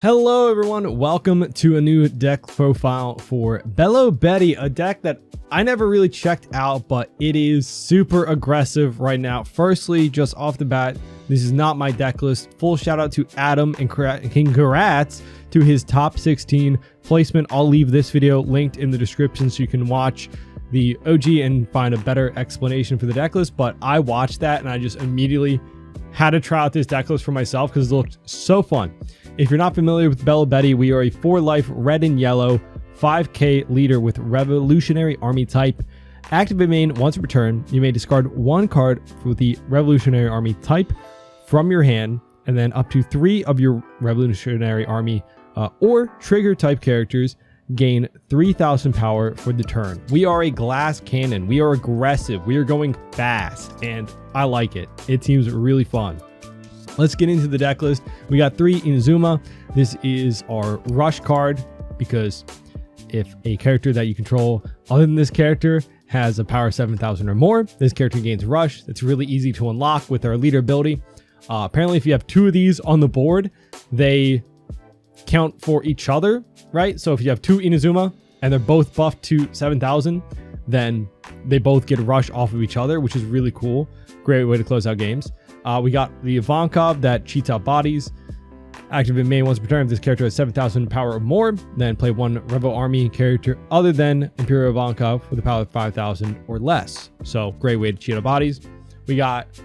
Hello everyone, welcome to a new deck profile for Belo Betty, a deck that I never really checked out, but it is super aggressive right now. Firstly, just off the bat, this is not my deck list. Full shout out to Adam and congrats to his top 16 placement. I'll leave this video linked in the description so you can watch the OG and find a better explanation for the deck list, but I watched that and I just immediately had to try out this deck list for myself because it looked so fun. If you're not familiar with Belo Betty, we are a 4-life red and yellow 5k leader with Revolutionary Army type. Activate main once per turn. You may discard one card for the Revolutionary Army type from your hand, and then up to 3 of your Revolutionary Army or trigger type characters gain 3,000 power for the turn. We are a glass cannon. We are aggressive. We are going fast, and I like it. It seems really fun. Let's get into the deck list. We got 3 Inazuma. This is our rush card because if a character that you control other than this character has a power 7,000 or more, this character gains rush. It's really easy to unlock with our leader ability. Apparently, if you have 2 of these on the board, they count for each other, right? So if you have 2 Inazuma and they're both buffed to 7,000, then they both get rush off of each other, which is really cool. Great way to close out games. We got the Ivankov that cheats out bodies. Activate main once per turn. If this character has 7,000 power or more, then play 1 Revo Army character other than Imperial Ivankov with a power of 5,000 or less. So great way to cheat out bodies. We got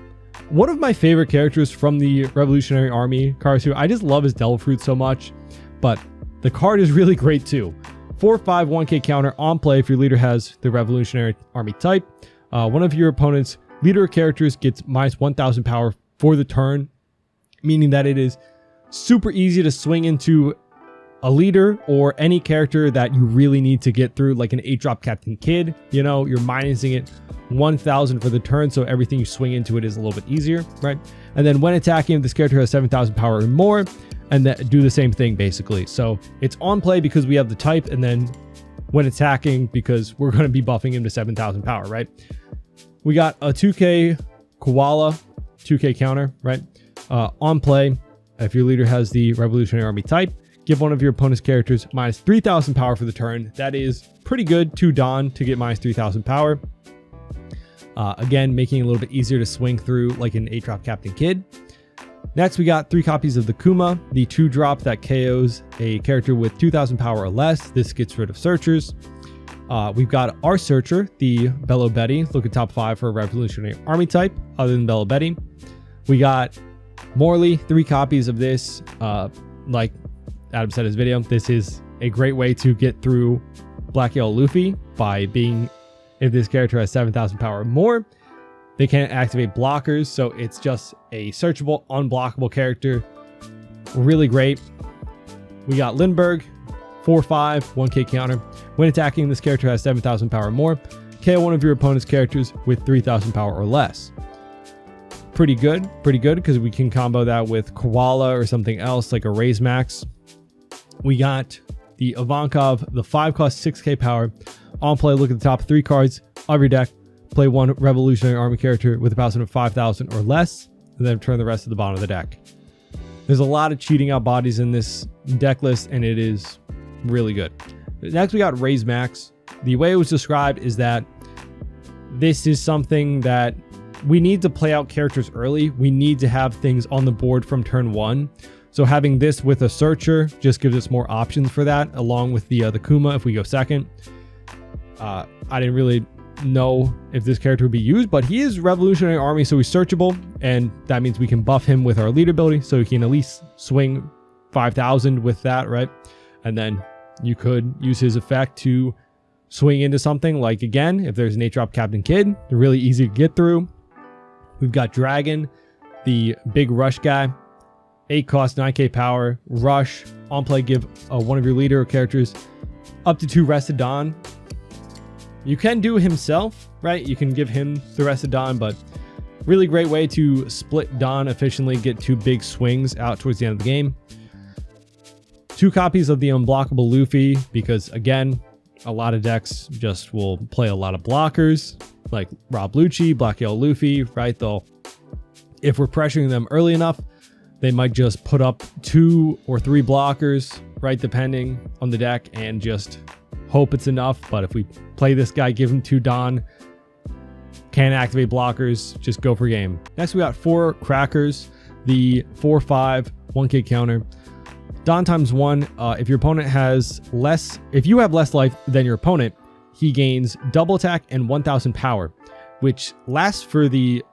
one of my favorite characters from the Revolutionary Army cards too. I just love his Devil Fruit so much, but the card is really great too. 4/5 1k counter on play if your leader has the Revolutionary Army type. One of your opponent's leader characters gets minus 1,000 power for the turn, meaning that it is super easy to swing into a leader or any character that you really need to get through, like an 8-drop Captain Kid. You know, you're minusing it 1,000 for the turn, so everything you swing into it is a little bit easier, right? And then when attacking, if this character has 7,000 power or more, and then do the same thing basically. So it's on play because we have the type, and then when attacking because we're going to be buffing him to 7,000 power, right? We got a 2k Koala, 2k counter, right? On play, if your leader has the Revolutionary Army type, give one of your opponent's characters minus 3,000 power for the turn. That is pretty good to Dawn to get minus 3,000 power. Again, making it a little bit easier to swing through like an 8-drop Captain Kid. Next, we got 3 copies of the Kuma, the 2-drop that KOs a character with 2,000 power or less. This gets rid of searchers. We've got our searcher, the Belo Betty. Look at top 5 for a Revolutionary Army type other than Belo Betty. We got Morley, 3 copies of this. Like Adam said in his video, this is a great way to get through Black Yellow Luffy by being, if this character has 7,000 power or more, they can't activate blockers, so it's just a searchable, unblockable character. Really great. We got Lindbergh, 4/5, 1k counter. When attacking, this character has 7,000 power or more. KO one of your opponent's characters with 3,000 power or less. Pretty good because we can combo that with Koala or something else like a Raise Max. We got the Ivankov, the 5-cost 6k power. On play, look at the top 3 cards of your deck. Play 1 Revolutionary Army character with a power of 5,000 or less, and then turn the rest to the bottom of the deck. There's a lot of cheating out bodies in this deck list, and it is really good. Next, we got Raise Max. The way it was described is that this is something that we need to play out characters early. We need to have things on the board from turn 1. So having this with a searcher just gives us more options for that, along with the Kuma if we go second. I didn't really know if this character would be used, but he is Revolutionary Army, so he's searchable, and that means we can buff him with our leader ability, so he can at least swing 5,000 with that, right? And then you could use his effect to swing into something like, again, if there's an 8-drop Captain Kid, they're really easy to get through. We've got Dragon, the big rush guy, 8-cost 9k power, rush, on play, give one of your leader characters up to 2 Rested Dawn. You can do himself, right? You can give him the Rested Dawn, but really great way to split Dawn efficiently, get 2 big swings out towards the end of the game. 2 copies of the Unblockable Luffy, because again, a lot of decks just will play a lot of blockers, like Rob Lucci, Black Yellow Luffy, right? If we're pressuring them early enough, They might just put up 2 or 3 blockers, right, depending on the deck, and just hope it's enough. But if we play this guy, give him 2 Don, can't activate blockers, just go for game. Next, we got 4 crackers, the 4/5 1k counter. Don times 1. If your opponent has less, if you have less life than your opponent, he gains double attack and 1000 power, which lasts for the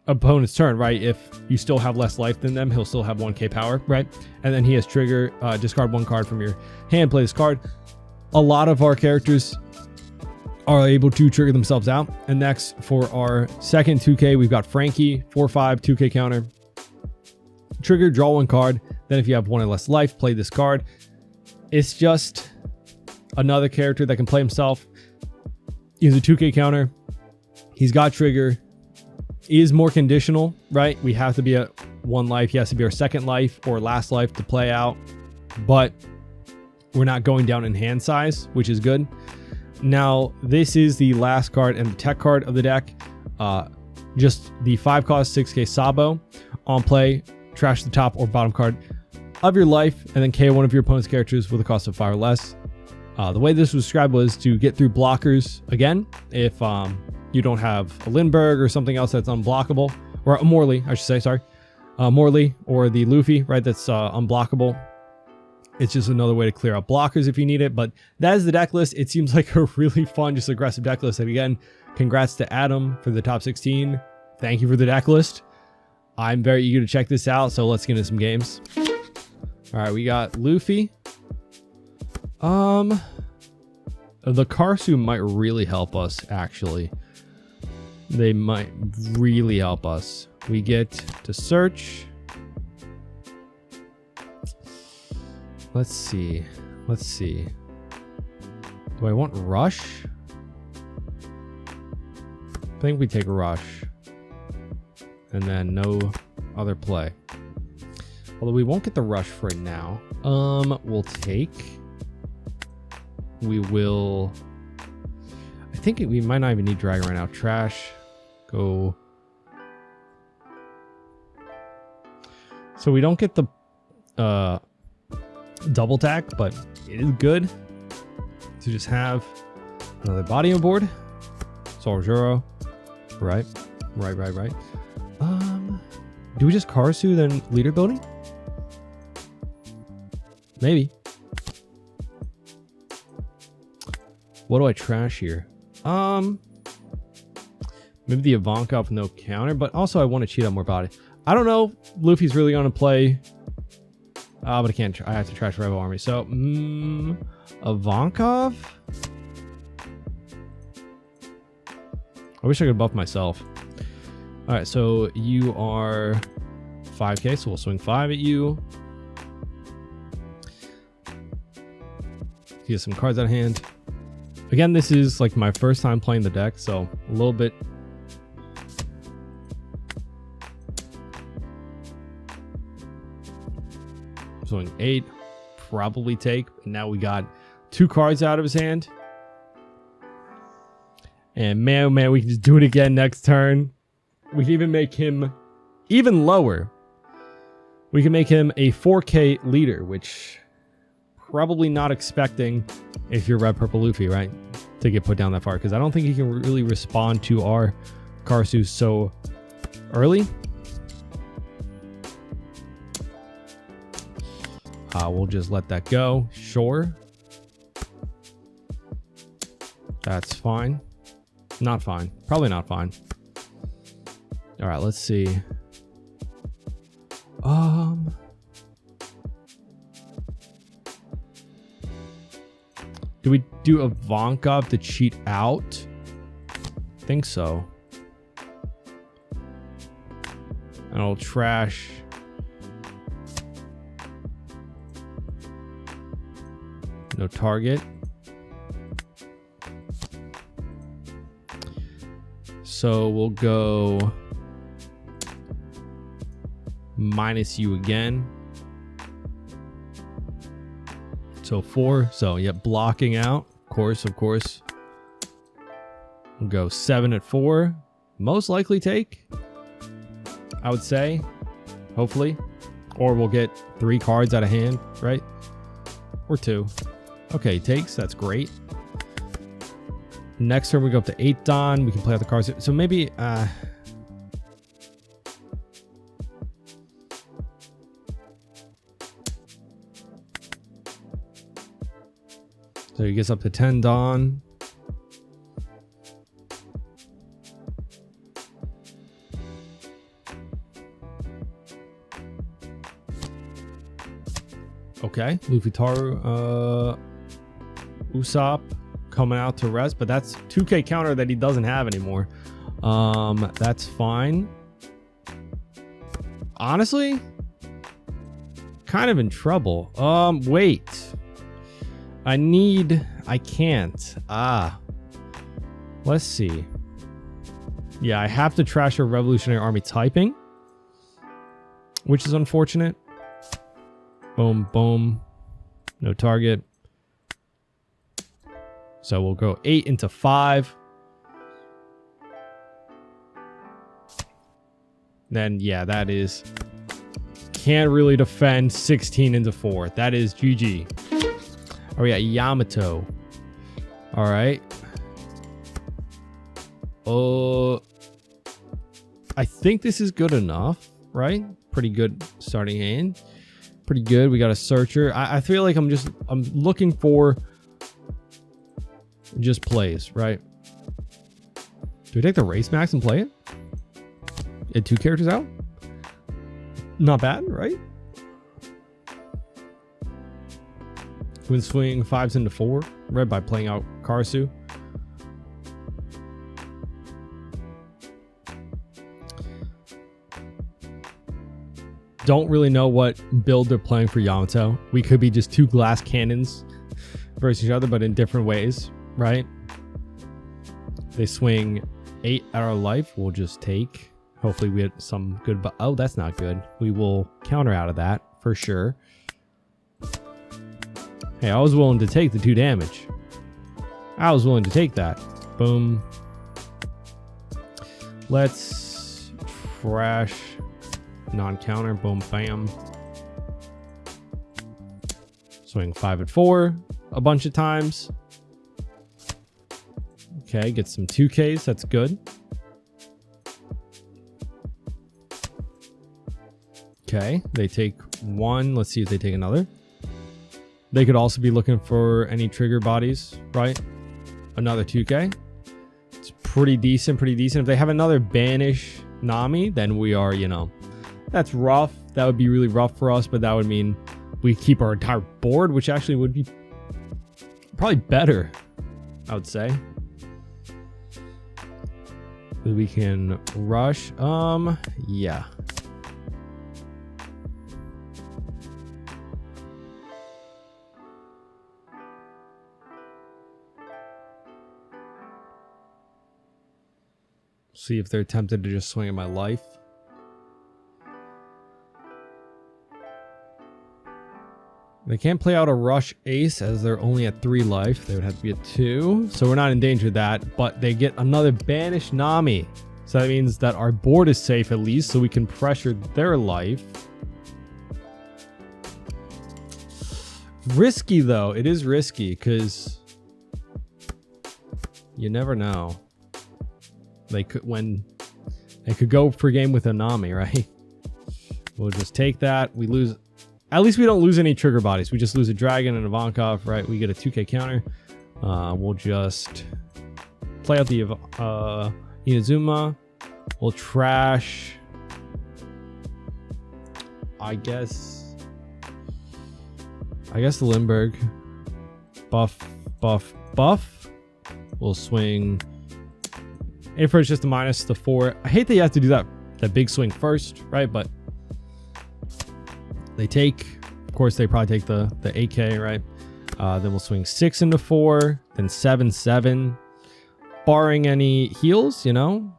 opponent's turn, right? If you still have less life than them, he'll still have 1k power, right? And then he has trigger, discard 1 card from your hand, play this card. A lot of our characters are able to trigger themselves out. And next, for our second 2k, we've got Frankie, 4/5 2k counter. Trigger, draw 1 card. Then if you have 1 or less life, play this card. It's just another character that can play himself. He's a 2k counter. He's got trigger. He is more conditional, right? We have to be at 1 life. He has to be our second life or last life to play out. But we're not going down in hand size, which is good. Now, this is the last card and the tech card of the deck. Just the 5 cost 6k Sabo. On play, trash the top or bottom card of your life, and then KO one of your opponent's characters with a cost of 5 or less. The way this was described was to get through blockers again. If you don't have a Lindbergh or something else that's unblockable, or a Morley, I should say, sorry. Morley or the Luffy, right, that's unblockable. It's just another way to clear out blockers if you need it. But that is the deck list. It seems like a really fun, just aggressive deck list. And again, congrats to Adam for the top 16. Thank you for the deck list. I'm very eager to check this out, so let's get into some games. All right, we got Luffy. The Karsu might really help us, actually. They might really help us. We get to search. Let's see. Let's see. Do I want rush? I think we take a rush. And then no other play. Although we won't get the rush for right now. We'll take. We will. I think we might not even need Dragon right now. Trash. Go. So we don't get the double tack, but it is good to just have another body on board. Soljuro. Right. Do we just Karsu then leader building? Maybe. What do I trash here? Maybe the Ivankov no counter, but also I want to cheat on more body. I don't know. Luffy's really going to play. But I can't. I have to trash Rebel Army. So, Ivankov? I wish I could buff myself. All right, so you are 5k, so we'll swing 5 at you. Get some cards out of hand. Again, this is like my first time playing the deck, so a little bit. Swing 8, probably take. Now we got 2 cards out of his hand. And man, oh man, we can just do it again next turn. We can even make him even lower. We can make him a 4k leader, which probably not expecting if you're red purple Luffy, right, to get put down that far, because I don't think he can really respond to our Karsu so early. We'll just let that go. Sure. That's fine. Not fine. Probably not fine. All right, let's see. Do we do Ivankov to cheat out? I think so. And I'll trash. No target. So we'll go minus you again. So 4. So yeah, blocking out. Of course. We'll go 7 at 4. Most likely take, I would say. Hopefully. Or we'll get 3 cards out of hand, right? Or 2. Okay, takes. That's great. Next turn we go up to 8 Don. We can play out the cards. So maybe... So he gets up to 10 Dawn. Okay, Luffy Taru, Usopp coming out to rest, but that's 2K counter that he doesn't have anymore. That's fine. Honestly, kind of in trouble. Wait. I can't. Let's see. Yeah, I have to trash a Revolutionary Army typing, which is unfortunate. Boom, boom. No target. So we'll go 8 into 5. Then, yeah, that is... Can't really defend 16 into 4. That is GG. Oh, yeah, Yamato. All right. I think this is good enough, right? Pretty good starting hand. Pretty good. We got a searcher. I feel like I'm looking for just plays, right? Do we take the race max and play it? Get 2 characters out? Not bad, right? We can swing 5s into 4, right, by playing out Karasu. Don't really know what build they're playing for Yamato. We could be just 2 glass cannons versus each other, but in different ways, right? They swing 8 at our life. We'll just take. Hopefully we get some good... Oh, that's not good. We will counter out of that for sure. Hey, I was willing to take the 2 damage. I was willing to take that. Boom. Let's trash non-counter. Boom, bam. Swing 5 at 4 a bunch of times. Okay, get some 2Ks. That's good. Okay, they take 1. Let's see if they take another. They could also be looking for any trigger bodies, right? Another 2K. It's pretty decent, pretty decent. If they have another banish Nami, then we are, you know, that's rough. That would be really rough for us, but that would mean we keep our entire board, which actually would be probably better, I would say. We can rush. Yeah. See if they're tempted to just swing at my life. They can't play out a rush ace as they're only at 3 life. They would have to be at 2. So we're not in danger of that. But they get another banished Nami. So that means that our board is safe at least. So we can pressure their life. Risky though. It is risky because you never know. They could go for game with a Nami, right? We'll just take that. We lose. At least we don't lose any trigger bodies. We just lose a dragon and a Ivankov, right? We get a 2K counter. We'll just play out the Inazuma. We'll trash. I guess the Limburg. Buff. We'll swing. If it's just a minus the 4. I hate that you have to do that big swing first, right? But they take, of course, they probably take the AK, right? Then we'll swing 6 into 4, then 7, barring any heals, you know?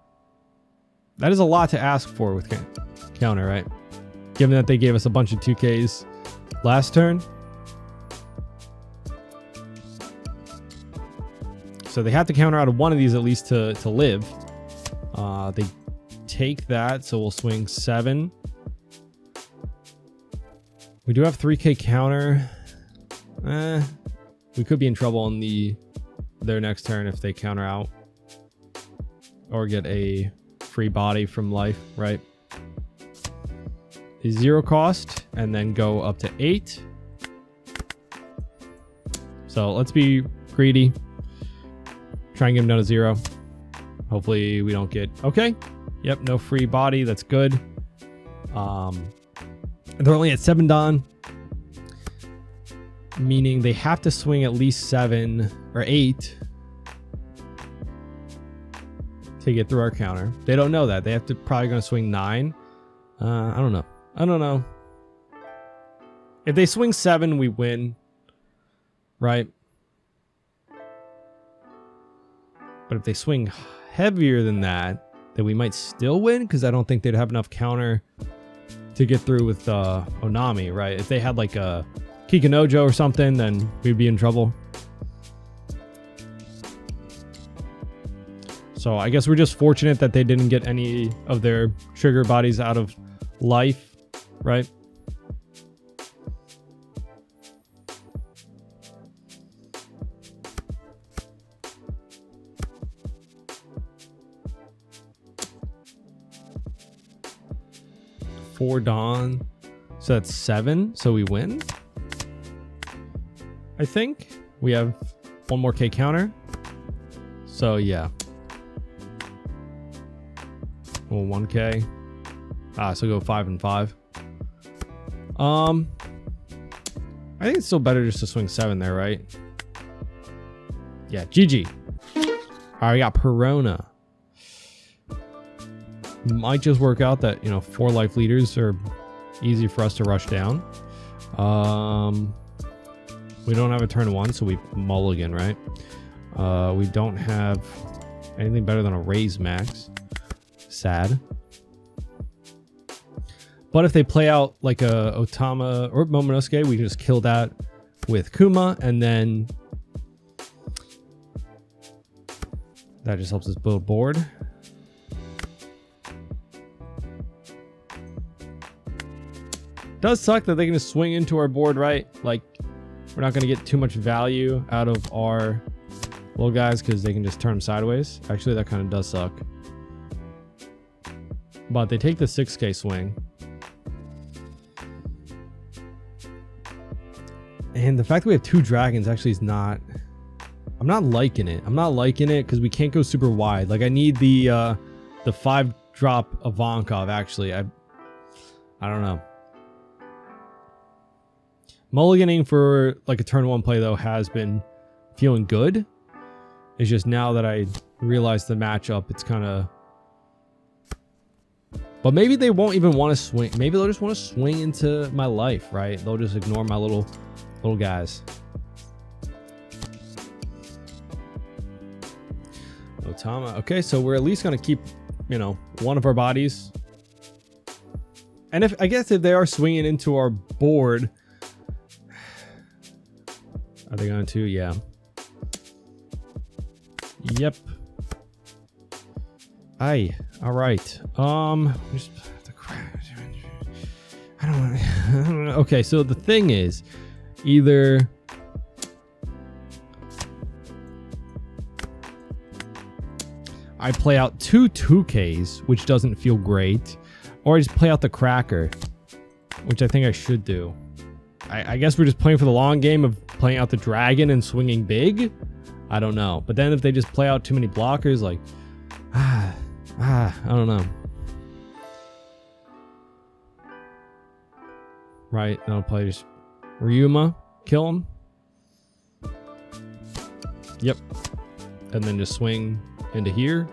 That is a lot to ask for with counter, right? Given that they gave us a bunch of 2Ks last turn. So they have to counter out of one of these at least to live. They take that, so we'll swing 7. We do have 3k counter. We could be in trouble on their next turn if they counter out. Or get a free body from life, right? A 0 cost, and then go up to 8. So let's be greedy. Try and get him down to 0. Hopefully we don't get... Okay. Yep, no free body. That's good. They're only at 7 Don. Meaning they have to swing at least 7 or 8 to get through our counter. They don't know that. They have to probably going to swing 9. I don't know. I don't know. If they swing 7, we win. Right? But if they swing heavier than that, then we might still win, because I don't think they'd have enough counter to get through with Onami, right? If they had like a Kikanojo or something, then we'd be in trouble. So I guess we're just fortunate that they didn't get any of their trigger bodies out of life, right? Four Dawn, so that's 7, so we win. I think we have 1 more K counter, so yeah. Well, 1K. So go 5 and 5. I think it's still better just to swing 7 there, right? Yeah, GG. All right, we got Perona. Might just work out that, 4 life leaders are easy for us to rush down. We don't have a turn 1, so we mulligan, right? We don't have anything better than a raise max. Sad. But if they play out like a Otama or Momonosuke, we can just kill that with Kuma, and then that just helps us build board. Does suck that they can just swing into our board, right? Like, we're not going to get too much value out of our little guys because they can just turn them sideways. Actually, that kind of does suck. But they take the 6k swing. And the fact that we have 2 dragons actually is not... I'm not liking it. I'm not liking it because we can't go super wide. Like, I need the 5-drop Ivankov, actually. I don't know. Mulliganing for like a turn 1 play though has been feeling good. It's just now that I realize the matchup, it's kind of... But maybe they won't even want to swing. Maybe they'll just want to swing into my life, right? They'll just ignore my little guys. Otama. Okay, so we're at least going to keep, 1 of our bodies. And I guess if they are swinging into our board... Are they going to? Yeah. Yep. Aye. All right. I don't know. Okay, so the thing is, either I play out 2 2Ks, which doesn't feel great, or I just play out the cracker, which I think I should do. I guess we're just playing for the long game of playing out the dragon and swinging big. I don't know. But then if they just play out too many blockers, like, I don't know. Right, I'll play just Ryuma, kill him. Yep. And then just swing into here.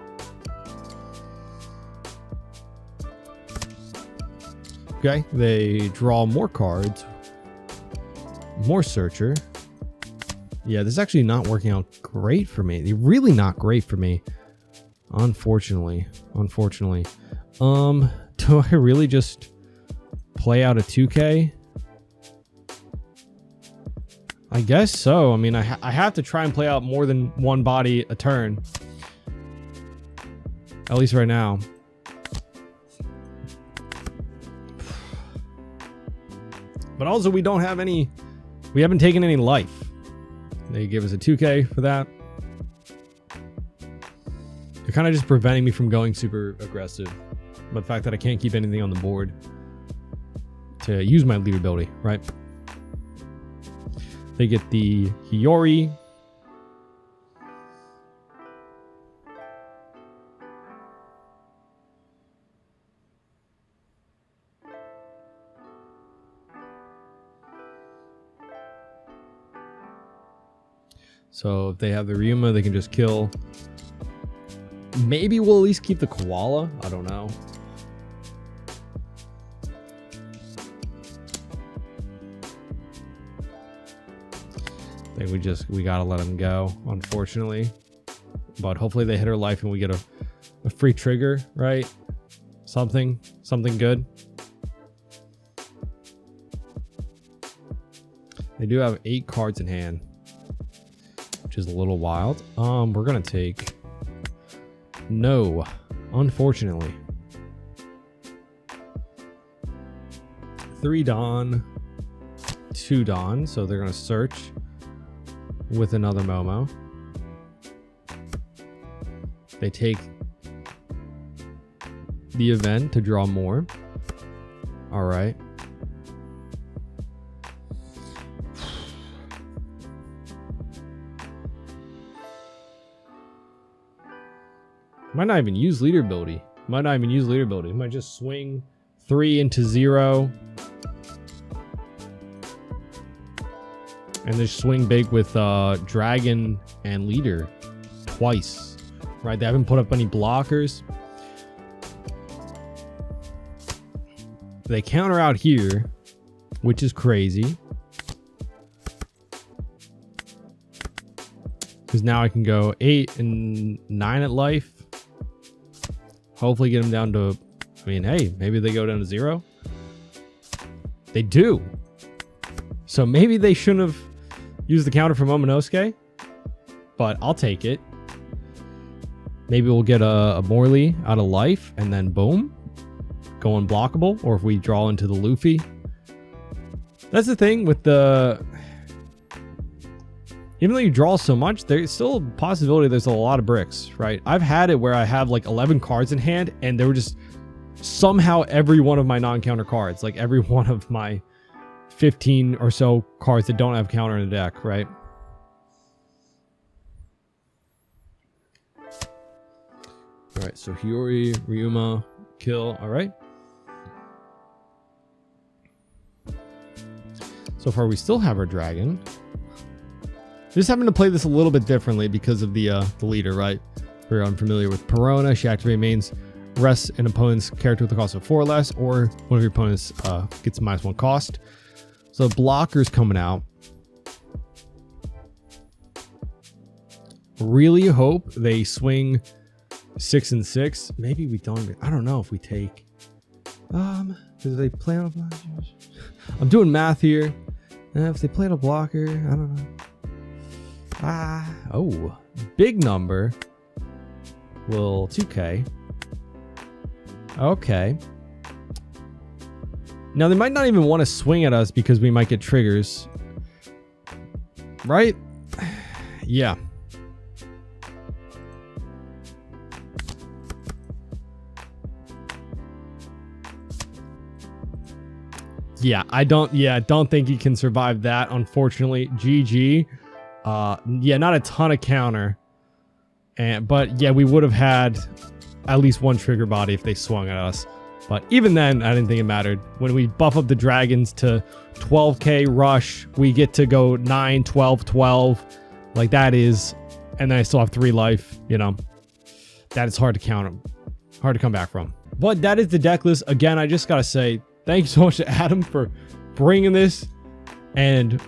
Okay, they draw more cards. More Searcher. Yeah, this is actually not working out great for me. Really not great for me. Unfortunately. Do I really just play out a 2K? I guess so. I mean, I have to try and play out more than 1 body a turn. At least right now. But also we don't have any, we haven't taken any life. They give us a 2k for that. They're kind of just preventing me from going super aggressive. But the fact that I can't keep anything on the board to use my leader ability, right? They get the Hiyori. So if they have the Ryuma, they can just kill. Maybe we'll at least keep the koala. I don't know. I think we gotta let him go, unfortunately. But hopefully they hit her life and we get a free trigger, right? Something good. They do have 8 cards in hand, which is a little wild. We're gonna take no, unfortunately. 3 Dawn, 2 Dawn, so they're gonna search with another Momo. They take the event to draw more. All right. Might not even use leader ability. Might just swing 3 into 0. And they swing big with Dragon and Leader twice. Right? They haven't put up any blockers. They counter out here, which is crazy. Because now I can go 8 and 9 at life. Hopefully get them down to, I mean, hey, maybe they go down to 0. They do. So maybe they shouldn't have used the counter for Momonosuke, but I'll take it. Maybe we'll get a Morley out of life and then boom, go unblockable. Or if we draw into the Luffy. That's the thing with the, even though you draw so much, there's still a possibility there's a lot of bricks, right? I've had it where I have like 11 cards in hand and they were just somehow every one of my non-counter cards, like every one of my 15 or so cards that don't have counter in the deck, right? All right, so Hiyori, Ryuma, kill. All right. So far, we still have our dragon. Just having to play this a little bit differently because of the leader, right? We're unfamiliar with Perona. She activates mains, rests an opponent's character with a cost of 4 or less, or one of your opponents gets a -1 cost. So blockers coming out. Really hope they swing 6 and 6. Maybe we don't. I don't know if we take. Do they play on a blocker? I'm doing math here. If they play on a blocker, I don't know. Oh, big number. Will 2K. Okay. Now they might not even want to swing at us because we might get triggers. Right? Yeah. Yeah, I don't think you can survive that, unfortunately. GG. Yeah, not a ton of counter. But yeah, we would have had at least 1 trigger body if they swung at us. But even then, I didn't think it mattered. When we buff up the dragons to 12k rush, we get to go 9, 12, 12. Like that is, and then I still have 3 life, you know. That is hard to counter. Hard to come back from. But that is the deck list. Again, I just gotta say, thank you so much to Adam for bringing this and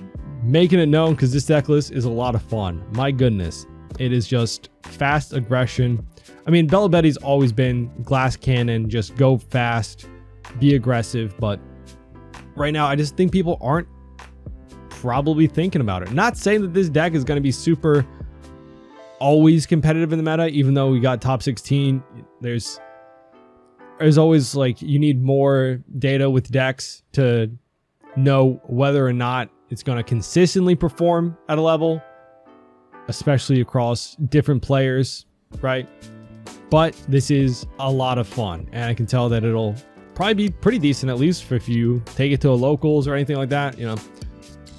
making it known, because this deck list is a lot of fun. My goodness. It is just fast aggression. I mean, Belo Betty's always been glass cannon, just go fast, be aggressive. But right now, I just think people aren't probably thinking about it. Not saying that this deck is going to be super always competitive in the meta, even though we got top 16. There's always like, you need more data with decks to know whether or not it's going to consistently perform at a level, especially across different players, right? But this is a lot of fun, and I can tell that it'll probably be pretty decent, at least if you take it to a locals or anything like that. You know,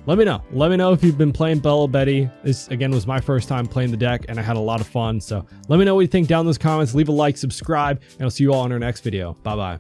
let me know. Let me know if you've been playing Belo Betty. This, again, was my first time playing the deck, and I had a lot of fun. So let me know what you think down in those comments. Leave a like, subscribe, and I'll see you all in our next video. Bye-bye.